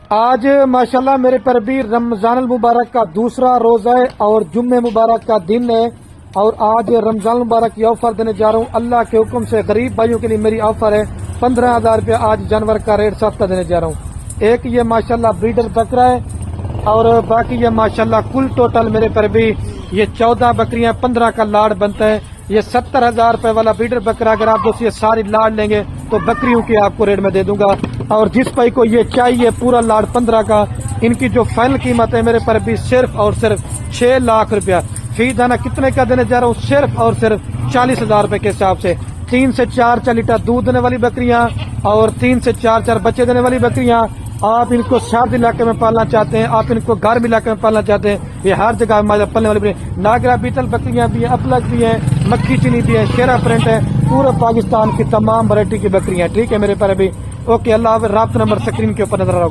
आज माशाल्लाह मेरे पर भी रमजान मुबारक का दूसरा रोजा है और जुम्मे मुबारक का दिन है। और आज रमजान मुबारक की ऑफर देने जा रहा हूँ। अल्लाह के हुक्म से गरीब भाइयों के लिए मेरी ऑफर है 15,000 रुपया आज जानवर का रेट सस्ता देने जा रहा हूँ। एक ये माशाल्लाह ब्रीडर बकरा है और बाकी ये माशाल्लाह कुल टोटल मेरे पर भी ये 14 बकरियां 15 का लाड़ बनता है। ये 70,000 रुपए वाला ब्रीडर बकरा अगर आप दोस्तों ये सारी लाड़ लेंगे तो बकरियों की आपको रेट में दे दूंगा। और जिस भाई को ये चाहिए पूरा लाड़ 15 का, इनकी जो फाइनल कीमत है मेरे पर भी सिर्फ और सिर्फ 6 लाख रुपया। फी दाना कितने का देने जा रहा हूँ? सिर्फ और सिर्फ 40,000 रुपए के हिसाब से। 3 से 4 लीटर दूध देने वाली बकरियां और 3 से 4 बच्चे देने वाली बकरियां। आप इनको शार्द इलाके में पालना चाहते हैं, आप इनको गर्म इलाके में पालना चाहते हैं, ये हर जगह पलने वाली नागरा बीतल बकरियां भी हैं, अपलक भी हैं, मक्खी चीनी भी है, शेरा प्रिंट है, पूरे पाकिस्तान की तमाम वैरायटी की बकरियां। ठीक है मेरे पर अभी ओके। अल्लाह हाफ़िज़। राब्ता नंबर स्क्रीन के ऊपर नजर होगा।